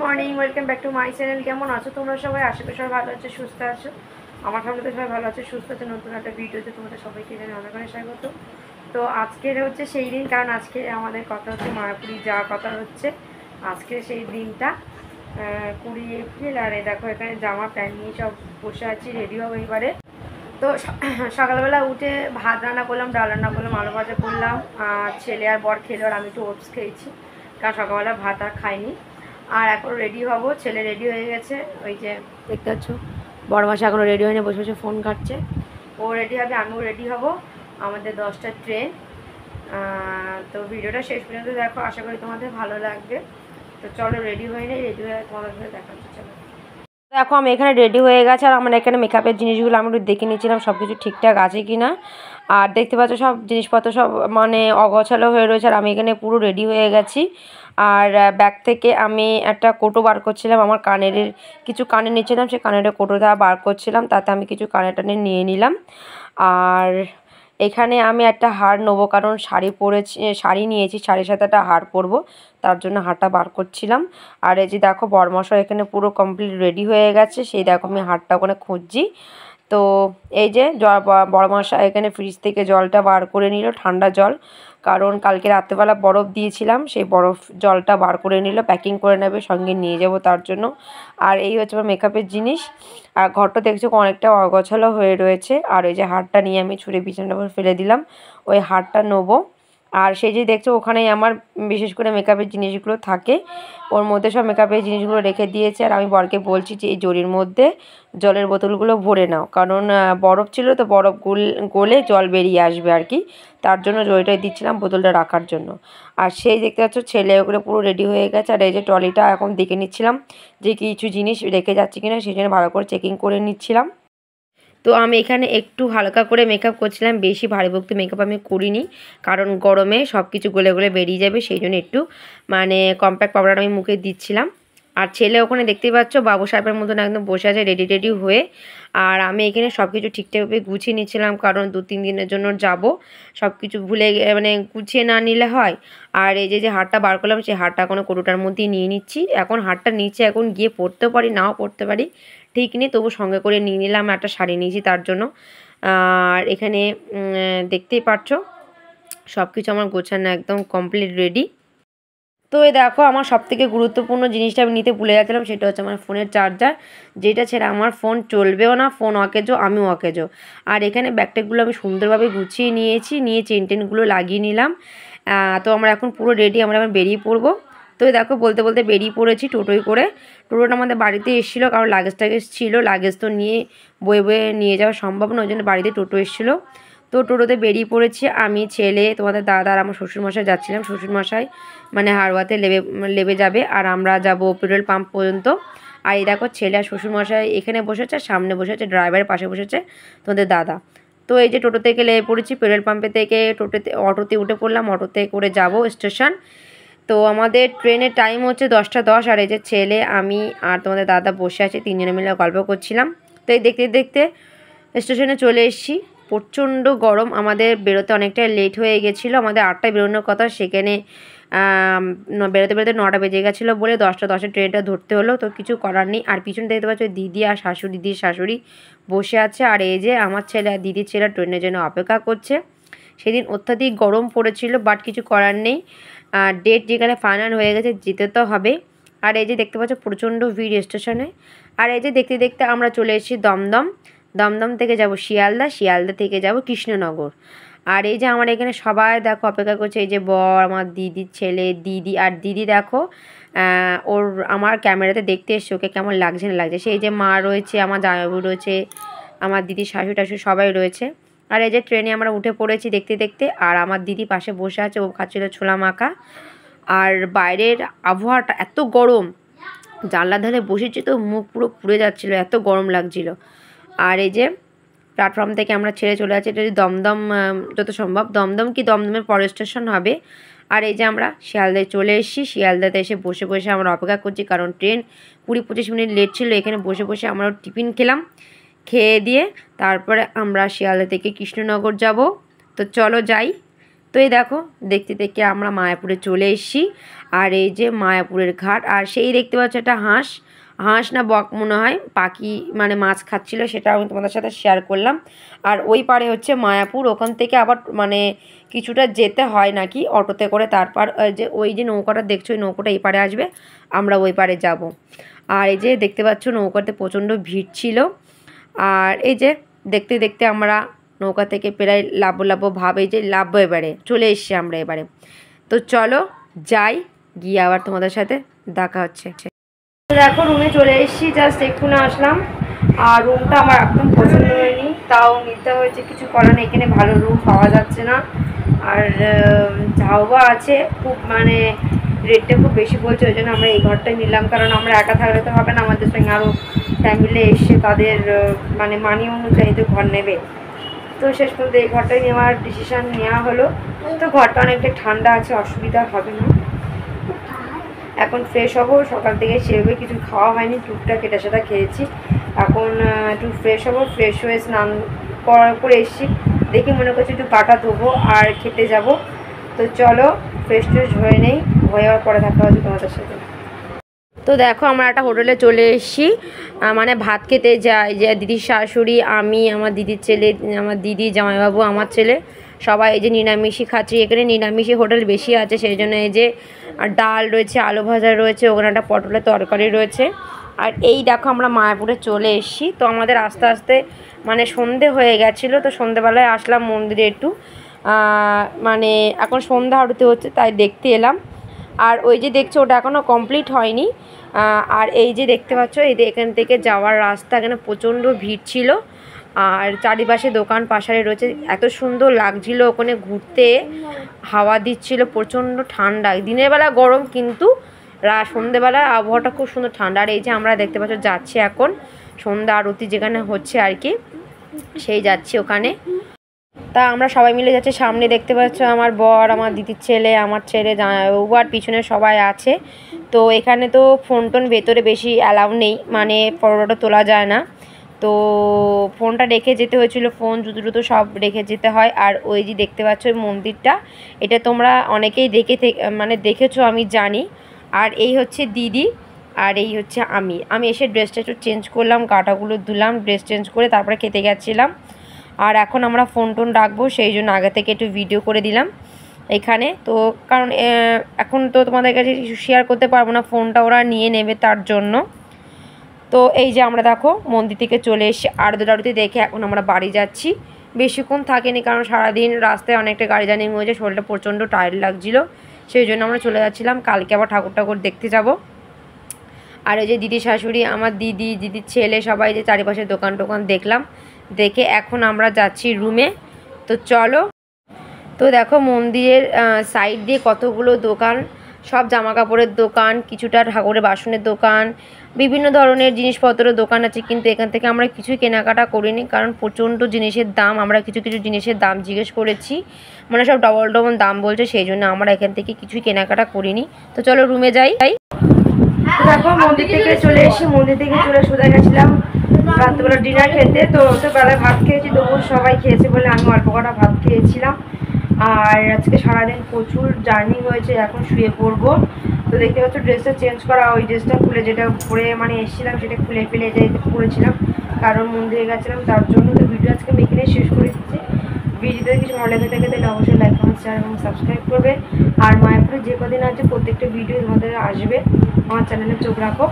Morning, welcome back to my channel. কেমন আছো তোমরা সবাই? আশা করি সবাই ভালো আছে, সুস্থ আছো। আমার ফ্যামিলিতে সবাই ভালো আছে, সুস্থ আছে। নতুন একটা ভিডিওতে তোমাদের সবাইকে জানাই অনেক অনেক স্বাগত। তো আজকের হচ্ছে সেই দিন, কারণ আজকে আমাদের কথা হচ্ছে মায়াপুরি যাওয়ার কথা হচ্ছে। আজকে সেই দিনটা 20 এপ্রিল। আর এই দেখো এখানে জামা প্যান্ট নিয়ে সব বসে আছি, রেডি হবো এবারে। তো সকালবেলা উঠে ভাত রান্না করলাম, ডাল রান্না করলাম, আলু ভাজা করলাম। ছেলে আর বর খেলো, আর আমি একটু ওটস খেয়েছি, কারণ সকালবেলা ভাত আর খাইনি। আর এখন রেডি হব, ছেলে রেডি হয়ে গেছে, ওই যে দেখতে পাচ্ছ। বড় মাসে এখনও রেডি হয়নি, বসে বসে ফোন ঘাটছে। ও রেডি হবে, আমিও রেডি হব। আমাদের 10টার ট্রেন। তো ভিডিওটা শেষ পর্যন্ত দেখো, আশা করি তোমাদের ভালো লাগবে। তো চলো রেডি হয়ে নেই, রেডি হয়ে তোমাদের সাথে দেখা হচ্ছে। চলো দেখো আমি এখানে রেডি হয়ে গেছে, আর আমার এখানে মেকআপের জিনিসগুলো আমি একটু দেখে নিচ্ছিলাম সব কিছু ঠিকঠাক আছে কি না। আর দেখতে পাচ্ছ সব জিনিসপত্র সব মানে অগোছালো হয়ে রয়েছে, আর আমি এখানে পুরো রেডি হয়ে গেছি। আর ব্যাগ থেকে আমি একটা কোটো বার করছিলাম, আমার কানের কিছু কানে নিচ্ছিলাম, সেই কানের কোটোটা বার করছিলাম, তাতে আমি কিছু কানে টানে নিয়ে নিলাম। আর এখানে আমি একটা হার নেবো, কারণ শাড়ি নিয়েছি, শাড়ির সাথে একটা হার পরবো, তার জন্য হারটা বার করছিলাম। আর এই যে দেখো বরমশাই এখানে পুরো কমপ্লিট রেডি হয়ে গেছে, সেই দেখো আমি হারটা ওখানে খুঁজছি। তো এই যে বরমশাই এখানে ফ্রিজ থেকে জলটা বার করে নিল, ঠান্ডা জল, কারণ কালকে রাত্রেবেলা বরফ দিয়েছিলাম, সেই বরফ জলটা বার করে নিল, প্যাকিং করে নেবে, সঙ্গে নিয়ে যাব তার জন্য। আর এই হচ্ছে আমার মেকআপের জিনিস। আর ঘরটা দেখছো অনেকটা অগোছালো হয়ে রয়েছে। আর ওই যে হারটা নিয়ে আমি ছুঁড়ে বিছানার উপর ফেলে দিলাম, ওই হারটা নেবো। আর সেই যে দেখছো ওখানেই আমার বিশেষ করে মেকআপের জিনিসগুলো থাকে, ওর মধ্যে সব মেকআপের জিনিসগুলো রেখে দিয়েছে। আর আমি বরকে বলছি যে এই জরির মধ্যে জলের বোতলগুলো ভরে নাও, কারণ বরফ ছিল তো, বরফ গলে জল বেরিয়ে আসবে আর কি, তার জন্য জরিটাই দিচ্ছিলাম বোতলটা রাখার জন্য। আর সেই দেখতে পাচ্ছ ছেলে ওগুলো পুরো রেডি হয়ে গেছে। আর এই যে ট্রলিটা এখন দেখে নিচ্ছিলাম যে কিছু জিনিস রেখে যাচ্ছে কিনা, সেই জন্য ভালো করে চেকিং করে নিচ্ছিলাম। তো আমি এখানে একটু হালকা করে মেকআপ করছিলাম, বেশি ভারী ভক্তি মেকআপ আমি করিনি, কারণ গরমে সব কিছু গলে গলে বেরিয়ে যাবে, সেই জন্য একটু মানে কম্প্যাক্ট পাউডার আমি মুখে দিচ্ছিলাম। আর ছেলে ওখানে দেখতেই পাচ্ছ বাবু সাহেবের মতন একদম বসে আছে রেডি রেডি হয়ে। আর আমি এখানে সব কিছু ঠিকঠাকভাবে গুছিয়ে নিচ্ছিলাম, কারণ 2-3 দিনের জন্য যাব, সব কিছু ভুলে মানে গুছিয়ে না নিলে হয়। আর এই যে হারটা বার করলাম, সেই হারটা কোনো কৌটোটার মধ্যেই নিয়ে নিচ্ছি। এখন হারটা নিচে এখন গিয়ে পরতেও পারি, নাও পরতে পারি, ঠিক নেই, তবু সঙ্গে করে নিয়ে নিলাম, একটা শাড়ি নিয়েছি তার জন্য। আর এখানে দেখতেই পাচ্ছ সব কিছু আমার গোছানো একদম কমপ্লিট রেডি। তো এই দেখো আমার সবথেকে গুরুত্বপূর্ণ জিনিসটা আমি নিতে ভুলে গেছিলাম, সেটা হচ্ছে আমার ফোনের চার্জার, যেটা ছেড়ে আমার ফোন চলবেও না, ফোন অকেজো, আমিও অকেজো। আর এখানে ব্যাগটেগুলো আমি সুন্দরভাবে গুছিয়ে নিয়ে চেন টেনগুলো লাগিয়ে নিলাম। তো আমরা এখন পুরো রেডি, আমরা বেরিয়ে পড়বো। তো দেখো বলতে বলতে বেরিয়ে পড়েছি টোটোয় করে। টোটোটা আমাদের বাড়িতে এসেছিলো, কারণ লাগেজ টাগেজ ছিল, লাগেজ তো নিয়ে বয়ে বয়ে নিয়ে যাওয়া সম্ভব না, ওই জন্য বাড়িতে টোটো এসেছিলো। তো টোটোতে বেরিয়ে পড়েছি আমি, ছেলে, তোমাদের দাদা আর আমার শ্বশুরমশাই যাচ্ছিলাম। শ্বশুরমশাই মানে হাড়োয়াতে লেবে যাবে, আর আমরা যাব পেট্রোল পাম্প পর্যন্ত। আর এই দেখো ছেলে আর শ্বশুরমশাই এখানে বসেছে, সামনে বসেছে, ড্রাইভারের পাশে বসেছে তোমাদের দাদা। তো এই যে টোটো থেকে লেবে পড়েছি, পেট্রোল পাম্পে থেকে অটোতে উঠে পড়লাম, অটোতে করে যাব স্টেশন। তো আমাদের ট্রেনের টাইম হচ্ছে 10টা 10। আর এই যে ছেলে, আমি আর তোমাদের দাদা বসে আছি, তিনজনে মিলে গল্প করছিলাম। তো এই দেখতে দেখতে স্টেশনে চলে এসেছি। প্রচণ্ড গরম, আমাদের বেরোতে অনেকটা লেট হয়ে গেছিলো, আমাদের 8টায় বেরোনোর কথা, সেখানে বেরোতে বেরোতে 9টা বেজে গেছিলো বলে 10টা 10-এ ট্রেনটা ধরতে হলো। তো কিছু করার নেই। আর পিছনে দেখতে পাচ্ছ দিদি আর দিদির শাশুড়ি বসে আছে। আর এই যে আমার ছেলে আর দিদির ছেলে ট্রেনের জন্য অপেক্ষা করছে। সেদিন অত্যাধিক গরম পড়েছিল, বাট কিছু করার নেই, ডেট যেখানে ফাইনাল হয়ে গেছে, যেতে তো হবে। আর এই যে দেখতে পাচ্ছ প্রচণ্ড ভিড় স্টেশনে। আর এই যে দেখতে দেখতে আমরা চলে এসেছি দমদম। দমদম থেকে যাব শিয়ালদা, শিয়ালদা থেকে যাব কৃষ্ণনগর। আর এই যে আমার এখানে সবাই দেখো অপেক্ষা করছে, এই যে বর, আমার দিদির ছেলে, দিদি, আর দিদি দেখো ওর আমার ক্যামেরাতে দেখতে এসছে ওকে কেমন লাগছে না লাগছে। সেই যে মা রয়েছে, আমার জামাইবাবু রয়েছে, আমার দিদির শাশুড়ি টাশুড়ি সবাই রয়েছে। আর এই যে ট্রেনে আমরা উঠে পড়েছি দেখতে দেখতে। আর আমার দিদি পাশে বসে আছে, ও খাচ্ছিল ছোলা মাখা। আর বাইরের আবহাওয়াটা এত গরম, জানলার ধারে বসেছি তো মুখ পুরো পুড়ে যাচ্ছিলো, এত গরম লাগছিল। আর এই যে প্ল্যাটফর্ম থেকে আমরা ছেড়ে চলে যাচ্ছি, এটা দমদম, যত সম্ভব দমদম কি দমদমের পরের স্টেশন হবে। আর এই যে আমরা শিয়ালদায় চলে এসেছি, শিয়ালদাতে এসে বসে বসে আমরা অপেক্ষা করছি, কারণ ট্রেন 20-25 মিনিট লেট ছিল। এখানে বসে বসে আমরা টিফিন খেলাম, খেয়ে দিয়ে তারপরে আমরা শিয়ালদা থেকে কৃষ্ণনগর যাব। তো চলো যাই। তো এই দেখো দেখতে দেখতে আমরা মায়াপুরে চলে এসেছি। আর এই যে মায়াপুরের ঘাট। আর সেই দেখতে পাচ্ছ একটা হাঁস, হাঁস না বক মনে হয়, পাখি মানে মাছ খাচ্ছিল, সেটা আমি তোমাদের সাথে শেয়ার করলাম। আর ওই পারে হচ্ছে মায়াপুর, ওখান থেকে আবার মানে কিছুটা যেতে হয় নাকি অটোতে করে, তারপর যে ওই যে নৌকাটা দেখছো ওই নৌকাটা এই পারে আসবে, আমরা ওই পারে যাব। আর এই যে দেখতে পাচ্ছ নৌকাতে প্রচণ্ড ভিড় ছিল। আর এই যে দেখতে দেখতে আমরা নৌকা থেকে প্রায় লাভো লাভো ভাবে যে লাভবো, এবারে চলে এসছি আমরা এবারে। তো চলো যাই, গিয়ে আবার তোমাদের সাথে দেখা হচ্ছে। দেখো রুমে চলে এসেছি, জাস্ট এক্ষুনি আসলাম। আর রুমটা আমার একদম পছন্দ হয়নি, তাও নিতে হয়েছে, কিছু করার নেই, এখানে ভালো রুম পাওয়া যাচ্ছে না। আর ঝাউবা আছে খুব, মানে রেটটা খুব বেশি বলছে, ওই জন্য আমরা এই ঘরটাই নিলাম। কারণ আমরা একা থাকলে তো হবে না, আমাদের সঙ্গে আরও ফ্যামিলি এসে তাদের মানে মানি অনুযায়ী তো ঘর নেবে। তো শেষ পর্যন্ত এই ঘরটাই নেওয়ার ডিসিশান নেওয়া হলো। তো ঘরটা অনেকটা ঠান্ডা আছে, অসুবিধা হবে না। এখন ফ্রেশ হবো, সকাল থেকে সেভাবে কিছু খাওয়া হয়নি, টুকটাক এটা সেটা খেয়েছি। এখন একটু ফ্রেশ হবো, ফ্রেশ হয়ে স্নান করার পরে এসেছি, দেখি মনে করছি একটু পাটা ধোবো আর খেতে যাব। তো চলো ফ্রেশ ট্রেশ হয়ে নেই, হয়ে যাওয়ার পরে দেখা হচ্ছে তোমাদের সাথে। তো দেখো আমরা একটা হোটেলে চলে এসেছি, মানে ভাত খেতে যাই, যে দিদির শাশুড়ি, আমি, আমার দিদির ছেলে, আমার দিদি, জামাইবাবু, আমার ছেলে, সবাই এই যে নিরামিষই খাচ্ছি। এখানে নিরামিষি হোটেল বেশি আছে, সেই জন্য এই যে ডাল রয়েছে, আলু ভাজা রয়েছে, ওখানে একটা পটলের তরকারি রয়েছে। আর এই দেখো আমরা মায়াপুরে চলে এসেছি। তো আমাদের আস্তে আস্তে মানে সন্ধে হয়ে গেছিলো, তো সন্ধেবেলায় আসলাম মন্দিরে একটু, মানে এখন সন্ধ্যা আরতি হচ্ছে তাই দেখতে এলাম। আর ওই যে দেখছো ওটা এখনও কমপ্লিট হয়নি। আর এই যে দেখতে পাচ্ছ এই এখান থেকে যাওয়ার রাস্তা, এখানে প্রচণ্ড ভিড় ছিল। আর চারিপাশে দোকান পাশারে রয়েছে, এত সুন্দর লাগছিল ওখানে ঘুরতে, হাওয়া দিচ্ছিল, প্রচণ্ড ঠান্ডা, দিনের বেলা গরম কিন্তু সন্ধ্যেবেলার আবহাওয়াটা খুব সুন্দর ঠান্ডা। আর এই যে আমরা দেখতে পাচ্ছ যাচ্ছি এখন সন্ধ্যা আরতি যেখানে হচ্ছে আর কি, সেই যাচ্ছি ওখানে। তা আমরা সবাই মিলে যাচ্ছি, সামনে দেখতে পাচ্ছ আমার বর, আমার দিদির ছেলে, আমার ছেলে, আর পিছনে সবাই আছে। তো এখানে তো ফোন টোন ভেতরে বেশি অ্যালাউ নেই, মানে ফটোটা তোলা যায় না, তো ফোনটা রেখে যেতে হয়েছিল, ফোন জুতো জুতো সব রেখে যেতে হয়। আর ওই যে দেখতে পাচ্ছ ওই মন্দিরটা, এটা তোমরা অনেকেই মানে দেখেছো আমি জানি। আর এই হচ্ছে দিদি, আর এই হচ্ছে আমি এসে ড্রেসটা একটু চেঞ্জ করলাম, গাটাগুলো ধুলাম, ড্রেস চেঞ্জ করে তারপরে খেতে গেছিলাম। আর এখন আমরা ফোন টোন রাখবো, সেই জন্য আগে থেকে একটু ভিডিও করে দিলাম এখানে। তো কারণ এখন তো তোমাদের কাছে শেয়ার করতে পারবো না, ফোনটা ওরা নিয়ে নেবে তার জন্য। তো এই যে আমরা দেখো মন্দির থেকে চলে এসে আরতি দেখে এখন আমরা বাড়ি যাচ্ছি। বেশিক্ষণ থাকেনি, কারণ সারাদিন রাস্তায় অনেকটা গাড়ি জার্নি হয়েছে, শরীরটা প্রচণ্ড টায়ার্ড লাগছিলো, সেই জন্য আমরা চলে যাচ্ছিলাম। কালকে আবার ঠাকুর দেখতে যাব। আর এই যে দিদি শাশুড়ি, আমার দিদির ছেলে, সবাই যে চারিপাশে দোকান টোকান দেখলাম, দেখে এখন আমরা যাচ্ছি রুমে। তো চলো। তো দেখো মন্দিরের সাইড দিয়ে কতগুলো দোকান, সব জামা কাপড়ের দোকান, কিছুটা ঠাকুরের বাসনের দোকান, বিভিন্ন ধরনের জিনিসপত্রের দোকান আছে। কিন্তু এখান থেকে আমরা কিছুই কেনাকাটা করিনি, কারণ প্রচণ্ড জিনিসের দাম। আমরা কিছু জিনিসের দাম জিজ্ঞেস করেছি, মানে সব ডবল দাম বলছে, সেই জন্য আমরা এখান থেকে কিছুই কেনাকাটা করিনি। তো চলো রুমে যাই। দেখো মন্দির থেকে চলে এসে সোজা গেছিলাম রাত্রেবেলা ডিনার খেতে। তো বেলায় ভাত খেয়েছি, তবু সবাই খেয়েছে বলে আমি অল্প কটা ভাত খেয়েছিলাম। আর আজকে সারাদিন প্রচুর জার্নি হয়েছে, এখন শুয়ে পড়বো। তো দেখতে পাচ্ছ ড্রেসটা চেঞ্জ করা, ওই ড্রেসটা খুলে, যেটা পরে মানে এসেছিলাম সেটা খুলে ফেলে এটা পরেছিলাম, কারণ মন্দিরে গেছিলাম তার জন্য। তো ভিডিও আজকে আমি এখানে শেষ করে দিচ্ছি। ভিডিওতে কিছু ভালো লেগে থাকে তাহলে অবশ্যই লাইক, কমেন্ট, শেয়ার এবং সাবস্ক্রাইব করবে। আর মায়াপুরে যে কদিন আছে প্রত্যেকটা ভিডিও তোমাদের আসবে, আমার চ্যানেলে চোখ রাখো।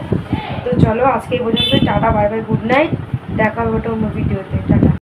তো চলো আজকে এই পর্যন্ত, tata, bye bye, good night, দেখা হবে অন্য ভিডিওতে, টাটা।